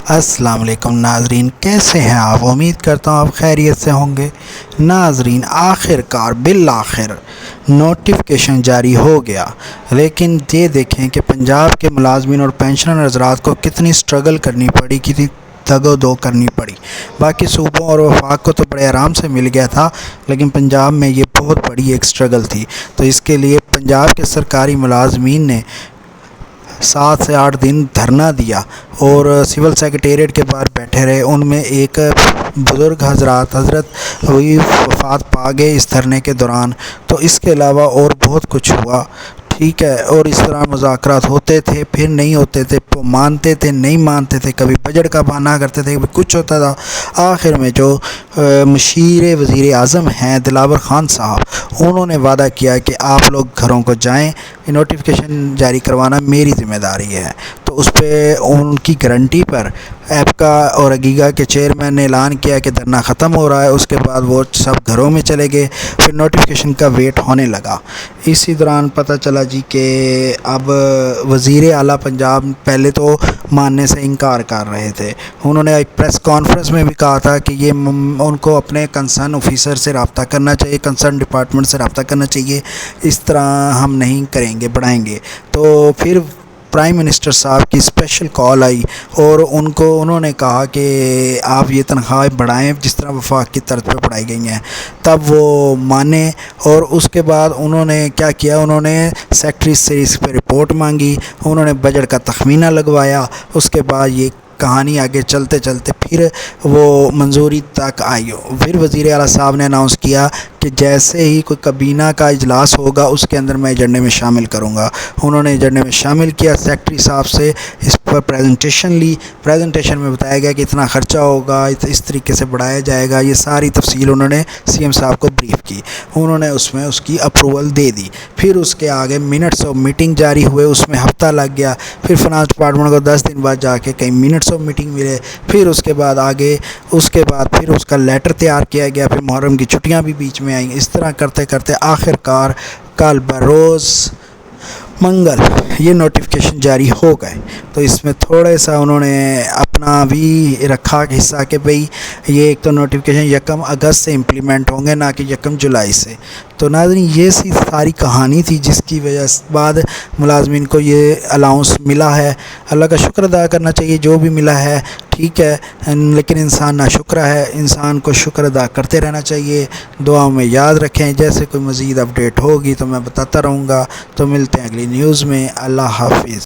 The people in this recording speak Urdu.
السلام علیکم ناظرین، کیسے ہیں آپ؟ امید کرتا ہوں آپ خیریت سے ہوں گے۔ ناظرین، آخر کار بالآخر نوٹیفیکیشن جاری ہو گیا، لیکن یہ دیکھیں کہ پنجاب کے ملازمین اور پینشنر حضرات کو کتنی سٹرگل کرنی پڑی، کتنی دگ و دو کرنی پڑی۔ باقی صوبوں اور وفاق کو تو بڑے آرام سے مل گیا تھا، لیکن پنجاب میں یہ بہت بڑی ایک سٹرگل تھی۔ تو اس کے لیے پنجاب کے سرکاری ملازمین نے 7 سے 8 دن دھرنا دیا اور سول سیکریٹریٹ کے باہر بیٹھے رہے۔ ان میں ایک بزرگ حضرت وہی وفات پا گئے اس دھرنے کے دوران۔ تو اس کے علاوہ اور بہت کچھ ہوا، ٹھیک ہے، اور اس طرح مذاکرات ہوتے تھے، پھر نہیں ہوتے تھے، مانتے تھے نہیں مانتے تھے، کبھی بجٹ کا بہانہ کرتے تھے، کبھی کچھ ہوتا تھا۔ آخر میں جو مشیر وزیر اعظم ہیں دلاور خان صاحب، انہوں نے وعدہ کیا کہ آپ لوگ گھروں کو جائیں، نوٹیفیکیشن جاری کروانا میری ذمہ داری ہے۔ تو اس پہ ان کی گارنٹی پر ایپکا اور اگیگا کے چیئرمین نے اعلان کیا کہ دھرنا ختم ہو رہا ہے۔ اس کے بعد وہ سب گھروں میں چلے گئے، پھر نوٹیفیکیشن کا ویٹ ہونے لگا۔ اسی دوران پتہ چلا جی کہ اب وزیر اعلیٰ پنجاب پہلے تو ماننے سے انکار کر رہے تھے۔ انہوں نے ایک پریس کانفرنس میں بھی کہا تھا کہ یہ ان کو اپنے کنسرن آفیسر سے رابطہ کرنا چاہیے، کنسرن ڈپارٹمنٹ سے رابطہ کرنا چاہیے، اس طرح ہم نہیں کریں گے، بڑھائیں گے۔ تو پھر پرائم منسٹر صاحب کی اسپیشل کال آئی اور انہوں نے کہا کہ آپ یہ تنخواہیں بڑھائیں جس طرح وفاق کی طرز پہ بڑھائی گئی ہیں۔ تب وہ مانے اور اس کے بعد انہوں نے کیا کیا، انہوں نے سیکٹری سے اس پہ رپورٹ مانگی، انہوں نے بجٹ کا تخمینہ لگوایا۔ اس کے بعد یہ کہانی آگے چلتے چلتے پھر وہ منظوری تک آئی۔ پھر وزیر اعلیٰ صاحب نے اناؤنس کیا کہ جیسے ہی کوئی کابینہ کا اجلاس ہوگا اس کے اندر میں ایجنڈے میں شامل کروں گا۔ انہوں نے ایجنڈے میں شامل کیا، سیکٹری صاحب سے اس پر پریزنٹیشن لی۔ پریزنٹیشن میں بتایا گیا کہ اتنا خرچہ ہوگا، اس طریقے سے بڑھایا جائے گا، یہ ساری تفصیل انہوں نے سی ایم صاحب کو بریف کی۔ انہوں نے اس میں اس کی اپروول دے دی۔ پھر اس کے آگے منٹس آف میٹنگ جاری ہوئے، اس میں ہفتہ لگ گیا۔ پھر فنانس ڈپارٹمنٹ کو 10 دن بعد جا کے کئی منٹس آف میٹنگ ملے۔ پھر اس کے بعد پھر اس کا لیٹر تیار کیا گیا۔ پھر محرم کی چھٹیاں بھی بیچ میں آئیں۔ اس طرح کرتے کرتے آخر کار کل بروز منگل یہ نوٹیفیکیشن جاری ہو گئے۔ تو اس میں تھوڑے سا انہوں نے اپنا بھی رکھا حصہ کہ بھئی یہ ایک تو نوٹیفیکیشن 1 اگست سے امپلیمنٹ ہوں گے، نہ کہ 1 جولائی سے۔ تو ناظرین، یہ ساری کہانی تھی جس کی وجہ سے بعد ملازمین کو یہ الاؤنس ملا ہے۔ اللہ کا شکر ادا کرنا چاہیے جو بھی ملا ہے، ٹھیک ہے، لیکن انسان ناشکرہ ہے، انسان کو شکر ادا کرتے رہنا چاہیے۔ دعاؤں میں یاد رکھیں، جیسے کوئی مزید اپڈیٹ ہوگی تو میں بتاتا رہوں گا۔ تو ملتے ہیں اگلی نیوز میں۔ اللہ حافظ۔